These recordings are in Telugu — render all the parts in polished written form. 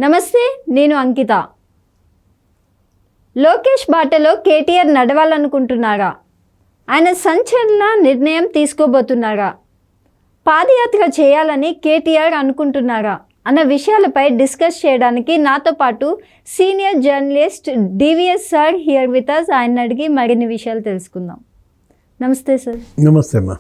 నమస్తే, నేను అంకిత. లోకేష్ బాటలో కేటీఆర్ నడవాలనుకుంటున్నారా? ఆయన సంచలన నిర్ణయం తీసుకోబోతున్నారా? పాదయాత్ర చేయాలని కేటీఆర్ అనుకుంటున్నారా అన్న విషయాలపై డిస్కస్ చేయడానికి నాతో పాటు senior journalist DVS sir here with us. ఆయన అడిగి మరిన్ని విషయాలు తెలుసుకుందాం. నమస్తే సార్. నమస్తే అమ్మా.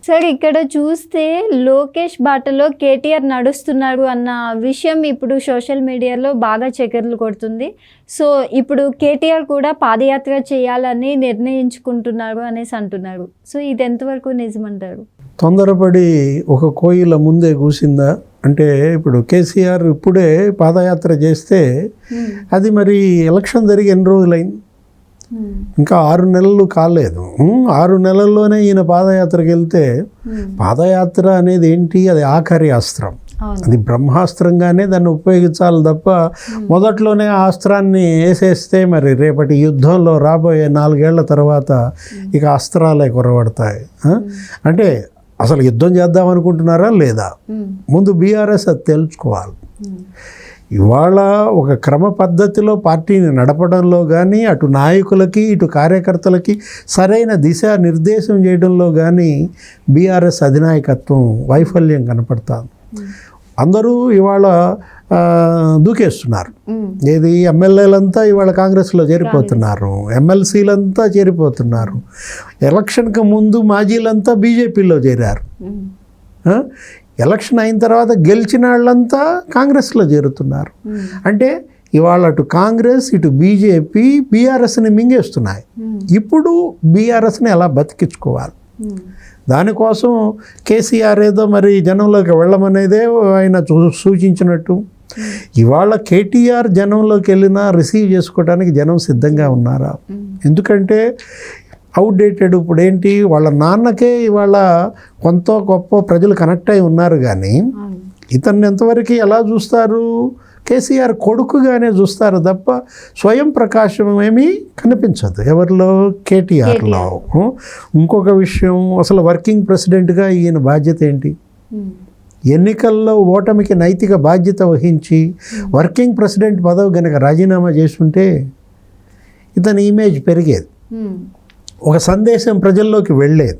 సార్, ఇక్కడ చూస్తే లోకేష్ బాటలో కేటీఆర్ నడుస్తున్నారు అన్న విషయం ఇప్పుడు సోషల్ మీడియాలో బాగా చక్కర్లు కొడుతుంది. సో ఇప్పుడు కేటీఆర్ కూడా పాదయాత్ర చేయాలని నిర్ణయించుకుంటున్నారు అనేసి అంటున్నారు. సో ఇది ఎంతవరకు నిజమంటారు? తొందరపడి ఒక కోయిల ముందే కూసిందా అంటే, ఇప్పుడు కేసీఆర్ ఇప్పుడే పాదయాత్ర చేస్తే అది మరి ఎలక్షన్ జరిగి ఎన్ని రోజులైంది? ఇంకా 6 నెలలు కాలేదు. 6 నెలల్లోనే ఈయన పాదయాత్రకి వెళ్తే, పాదయాత్ర అనేది ఏంటి? అది ఆఖరి అస్త్రం. అది బ్రహ్మాస్త్రంగానే దాన్ని ఉపయోగించాలి తప్ప మొదట్లోనే ఆ అస్త్రాన్ని వేసేస్తే మరి రేపటి యుద్ధంలో రాబోయే 4 ఏళ్ల తర్వాత ఇక అస్త్రాలే కొరవడతాయి. అంటే అసలు యుద్ధం చేద్దాం అనుకుంటున్నారా లేదా? ముందు బీఆర్ఎస్ అది తెలుసుకోవాలి. ఇవాళ ఒక క్రమ పద్ధతిలో పార్టీని నడపడంలో కానీ, అటు నాయకులకి ఇటు కార్యకర్తలకి సరైన దిశ నిర్దేశం చేయడంలో కానీ బీఆర్ఎస్ అధినాయకత్వం వైఫల్యం కనపడుతుంది. అందరూ ఇవాళ దూకేస్తున్నారు. ఏది ఎమ్మెల్యేలంతా ఇవాళ కాంగ్రెస్లో చేరిపోతున్నారు, ఎమ్మెల్సీలంతా చేరిపోతున్నారు. ఎలక్షన్కి ముందు మాజీలంతా బీజేపీలో చేరారు. ఎలక్షన్ అయిన తర్వాత గెలిచిన వాళ్ళంతా కాంగ్రెస్లో చేరుతున్నారు. అంటే ఇవాళ అటు కాంగ్రెస్ ఇటు బీజేపీ బీఆర్ఎస్ని మింగేస్తున్నాయి. ఇప్పుడు బీఆర్ఎస్ని ఎలా బతికించుకోవాలి? దానికోసం కేసీఆర్ ఏదో మరి జనంలోకి వెళ్ళమనేదే ఆయన సూచించినట్టు. ఇవాళ కేటీఆర్ జనంలోకి వెళ్ళినా రిసీవ్ చేసుకోవడానికి జనం సిద్ధంగా ఉన్నారా? ఎందుకంటే అవుట్డేటెడ్. ఇప్పుడు ఏంటి, వాళ్ళ నాన్నకే ఇవాళ కొంత గొప్ప ప్రజలు కనెక్ట్ అయి ఉన్నారు. కానీ ఇతన్ని ఎంతవరకు ఎలా చూస్తారు? కేసీఆర్ కొడుకుగానే చూస్తారు తప్ప స్వయం ప్రకాశం ఏమీ కనిపించదు ఎవరిలో, కేటీఆర్లో. ఇంకొక విషయం, అసలు వర్కింగ్ ప్రెసిడెంట్గా ఈయన బాధ్యత ఏంటి? ఎన్నికల్లో ఓటమికి నైతిక బాధ్యత వహించి వర్కింగ్ ప్రెసిడెంట్ పదవి కనుక రాజీనామా చేస్తుంటే ఇతని ఇమేజ్ పెరిగేది, ఒక సందేశం ప్రజల్లోకి వెళ్ళేది.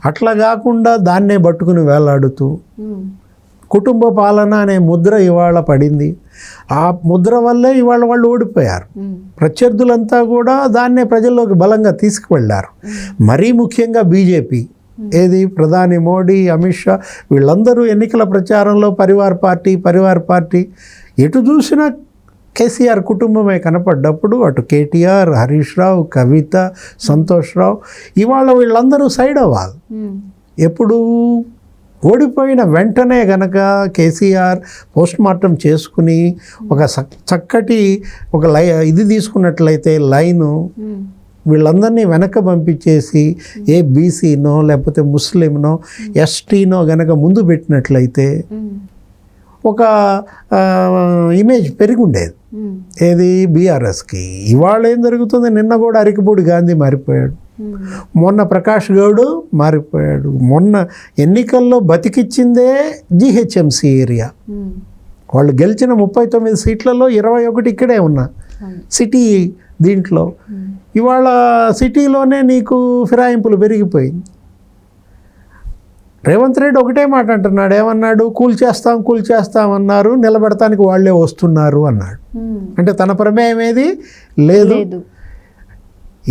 అట్లా కాకుండా దాన్నే పట్టుకుని వేలాడుతూ కుటుంబ పాలన అనే ముద్ర ఇవాళ పడింది. ఆ ముద్ర వల్లే ఇవాళ వాళ్ళు ఓడిపోయారు. ప్రత్యర్థులంతా కూడా దాన్నే ప్రజల్లోకి బలంగా తీసుకువెళ్ళారు. మరీ ముఖ్యంగా బీజేపీ, ఏది ప్రధాని మోడీ, అమిత్ షా, వీళ్ళందరూ ఎన్నికల ప్రచారంలో పరివార్ పార్టీ ఎటు చూసినా కేసీఆర్ కుటుంబమే కనపడ్డప్పుడు అటు కేటీఆర్, హరీష్ రావు, కవిత, సంతోష్ రావు ఇవాళ వీళ్ళందరూ సైడ్ అవ్వాలి. ఎప్పుడు ఓడిపోయిన వెంటనే గనక కేసీఆర్ పోస్ట్ మార్టం చేసుకుని ఒక చక్కటి ఒక ఇది తీసుకున్నట్లయితే లైను, వీళ్ళందరినీ వెనక పంపించేసి ఏ బీసీనో లేకపోతే ముస్లింనో ఎస్టీనో గనక ముందు పెట్టినట్లయితే ఒక ఇమేజ్ పెరిగుండేది ఏది బీఆర్ఎస్కి. ఇవాళ ఏం జరుగుతుంది? నిన్న కూడా అరికపూడి గాంధీ మారిపోయాడు, మొన్న ప్రకాష్ గౌడ్ మారిపోయాడు. మొన్న ఎన్నికల్లో బతికిచ్చిందే జీహెచ్ఎంసీ ఏరియా. వాళ్ళు గెలిచిన 39 సీట్లలో 21 ఇక్కడే ఉన్నా సిటీ. దీంట్లో ఇవాళ సిటీలోనే నీకు ఫిరాయింపులు పెరిగిపోయింది. రేవంత్ రెడ్డి ఒకటే మాట అంటున్నాడు, ఏమన్నాడు? కూల్చేస్తాం అన్నారు, నిలబెడటానికి వాళ్ళే వస్తున్నారు అన్నాడు. అంటే తన ప్రమేయం ఏది లేదు.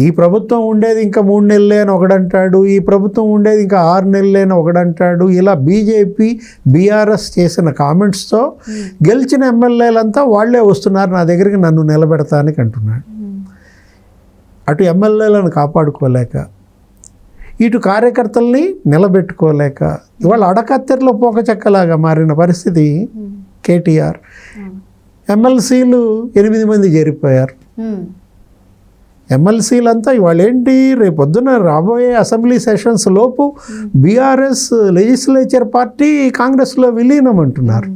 ఈ ప్రభుత్వం ఉండేది ఇంకా 3 నెలలే అని ఒకడంటాడు, ఈ ప్రభుత్వం ఉండేది ఇంకా 6 నెలలే అని ఒకడంటాడు. ఇలా బీజేపీ బీఆర్ఎస్ చేసిన కామెంట్స్తో గెలిచిన ఎమ్మెల్యేలంతా వాళ్ళే వస్తున్నారు నా దగ్గరికి నన్ను నిలబెడతానికి అంటున్నాడు. అటు ఎమ్మెల్యేలను కాపాడుకోలేక, ఇటు కార్యకర్తల్ని నిలబెట్టుకోలేక ఇవాళ అడకత్తెరలో పోక చెక్కలాగా మారిన పరిస్థితి కేటీఆర్. ఎమ్మెల్సీలు 8 మంది చేరిపోయారు. ఎమ్మెల్సీలంతా ఇవాళ ఏంటి, రేపొద్దున రాబోయే అసెంబ్లీ సెషన్స్ లోపు బీఆర్ఎస్ లెజిస్లేచర్ పార్టీ కాంగ్రెస్లో విలీనం అంటున్నారు.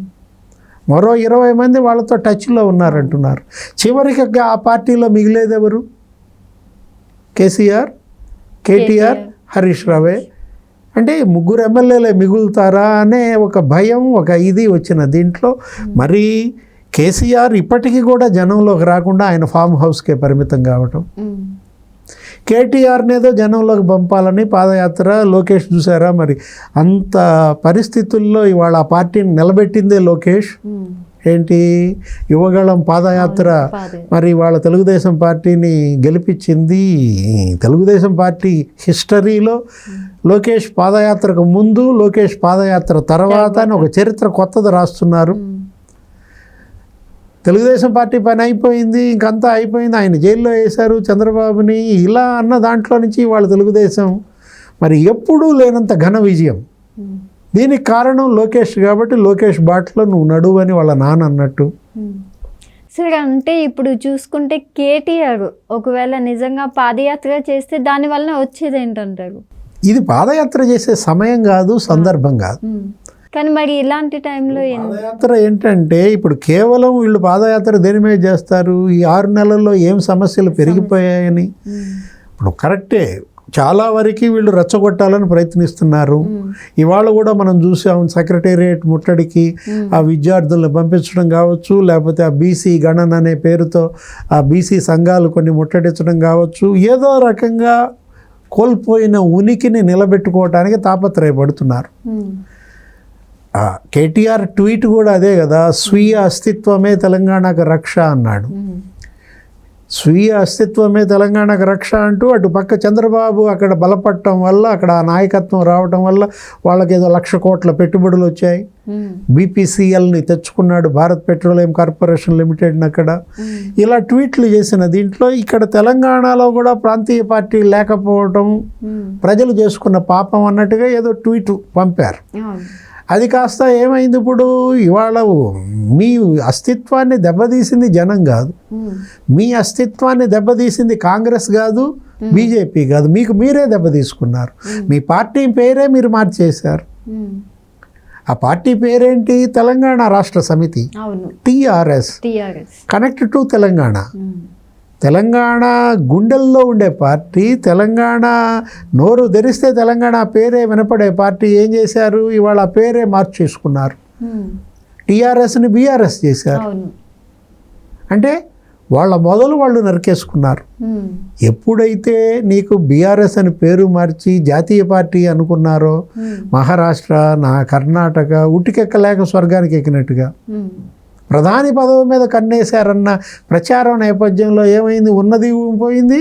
మరో 20 మంది వాళ్ళతో టచ్లో ఉన్నారంటున్నారు. చివరికి ఆ పార్టీలో మిగిలేది ఎవరు? కేటీఆర్, హరీష్ రావే. అంటే 3 ఎమ్మెల్యేలే మిగులుతారా అనే ఒక భయం, ఒక ఇది వచ్చిన దీంట్లో. మరి కేసీఆర్ ఇప్పటికీ కూడా జనంలోకి రాకుండా ఆయన ఫామ్ హౌస్కే పరిమితం కావటం, కేటీఆర్ని ఏదో జనంలోకి పంపాలని పాదయాత్ర. లోకేష్ చూసారా మరి, అంత పరిస్థితుల్లో ఇవాళ ఆ పార్టీని నిలబెట్టిందే లోకేష్. ఏంటి యువగళం పాదయాత్ర మరి వాళ్ళ తెలుగుదేశం పార్టీని గెలిపించింది. తెలుగుదేశం పార్టీ హిస్టరీలో లోకేష్ పాదయాత్రకు ముందు, లోకేష్ పాదయాత్ర తర్వాత అని ఒక చరిత్ర కొత్తది రాస్తున్నారు. తెలుగుదేశం పార్టీ పని అయిపోయింది, ఇంకంతా అయిపోయింది, ఆయన జైల్లో వేశారు చంద్రబాబుని, ఇలా అన్న దాంట్లో నుంచి వాళ్ళ తెలుగుదేశం మరి ఎప్పుడూ లేనంత ఘన విజయం. దీనికి కారణం లోకేష్ కాబట్టి లోకేష్ బాటలో నువ్వు నడువు అని వాళ్ళ నాన్న అన్నట్టు. సరే, అంటే ఇప్పుడు చూసుకుంటే కేటీఆర్ ఒకవేళ నిజంగా పాదయాత్ర చేస్తే దానివల్ల వచ్చేది ఏంటంటారు? ఇది పాదయాత్ర చేసే సమయం కాదు, సందర్భం కాదు. కానీ మరి ఇలాంటి టైంలో పాదయాత్ర ఏంటంటే ఇప్పుడు కేవలం వీళ్ళు పాదయాత్ర దేని మీద చేస్తారు, ఈ 6 నెలల్లో ఏం సమస్యలు పెరిగిపోయాయని. ఇప్పుడు కరెక్టే, చాలా వరకు వీళ్ళు రెచ్చగొట్టాలని ప్రయత్నిస్తున్నారు. ఇవాళ కూడా మనం చూసాం సెక్రటేరియట్ ముట్టడికి ఆ విద్యార్థులను పంపించడం కావచ్చు, లేకపోతే ఆ బీసీ గణన అనే పేరుతో ఆ బీసీ సంఘాలు కొన్ని ముట్టడించడం కావచ్చు. ఏదో రకంగా కోల్పోయిన ఉనికిని నిలబెట్టుకోవటానికి తాపత్రయపడుతున్నారు. కేటీఆర్ ట్వీట్ కూడా అదే కదా, స్వీయ అస్తిత్వమే తెలంగాణకు రక్ష అన్నాడు. స్వీయ అస్తిత్వమే తెలంగాణకు రక్ష అంటూ అటు పక్క చంద్రబాబు అక్కడ బలపడటం వల్ల, అక్కడ ఆ నాయకత్వం రావటం వల్ల వాళ్ళకి ఏదో 1,00,000 కోట్ల పెట్టుబడులు వచ్చాయి. బీపీసీఎల్ని తెచ్చుకున్నాడు, భారత్ పెట్రోలియం కార్పొరేషన్ లిమిటెడ్ని అక్కడ. ఇలా ట్వీట్లు చేసిన దీంట్లో ఇక్కడ తెలంగాణలో కూడా ప్రాంతీయ పార్టీ లేకపోవటం ప్రజలు చేసుకున్న పాపం అన్నట్టుగా ఏదో ట్వీట్ పంపారు. అది కాస్త ఏమైంది, ఇప్పుడు ఇవాళ మీ అస్తిత్వాన్ని దెబ్బతీసింది జనం కాదు, మీ అస్తిత్వాన్ని దెబ్బతీసింది కాంగ్రెస్ కాదు, బీజేపీ కాదు, మీకు మీరే దెబ్బతీసుకున్నారు. మీ పార్టీ పేరే మీరు మార్చేశారు. ఆ పార్టీ పేరేంటి? తెలంగాణ రాష్ట్ర సమితి, TRS, connect to Telangana. Telangana గుండెల్లో ఉండే పార్టీ, తెలంగాణ నోరు తెరిస్తే తెలంగాణ పేరే వినపడే పార్టీ ఏం చేశారు, ఇవాళ ఆ పేరే మార్చేసుకున్నారు. టీఆర్ఎస్ని బీఆర్ఎస్ చేశారు. అంటే వాళ్ళ మొదలు వాళ్ళు నరికేసుకున్నారు. ఎప్పుడైతే నీకు బీఆర్ఎస్ అని పేరు మార్చి జాతీయ పార్టీ అనుకున్నారో, మహారాష్ట్ర, కర్ణాటక ఉట్టికెక్కలేక స్వర్గానికి ఎక్కినట్టుగా ప్రధాని పదవి మీద కన్నేశారన్న ప్రచారం నేపథ్యంలో ఏమైంది, ఉన్నది పోయింది,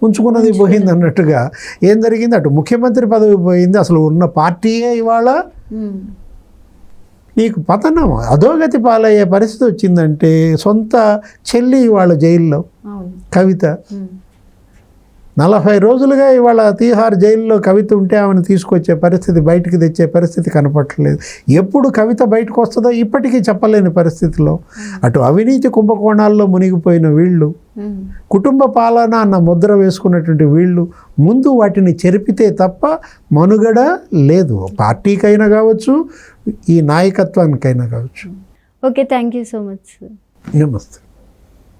ఉంచుకున్నది పోయింది అన్నట్టుగా ఏం జరిగింది, అటు ముఖ్యమంత్రి పదవి పోయింది, అసలు ఉన్న పార్టీయే ఇవాళ నీకు పతనం, అధోగతి పాలయ్యే పరిస్థితి వచ్చిందంటే. సొంత చెల్లి ఇవాళ జైల్లో, కవిత 40 రోజులుగా ఇవాళ తీహార్ జైల్లో కవిత ఉంటే ఆమెను తీసుకొచ్చే పరిస్థితి, బయటికి తెచ్చే పరిస్థితి కనపట్టలేదు. ఎప్పుడు కవిత బయటకు వస్తుందో ఇప్పటికీ చెప్పలేని పరిస్థితిలో అటు అవినీతి కుంభకోణాల్లో మునిగిపోయిన వీళ్ళు, కుటుంబ పాలన అన్న ముద్ర వేసుకున్నటువంటి వీళ్ళు ముందు వాటిని చెరిపితే తప్ప మనుగడ లేదు, పార్టీకైనా కావచ్చు, ఈ నాయకత్వానికైనా కావచ్చు. Okay, thank you so much sir. నమస్తే.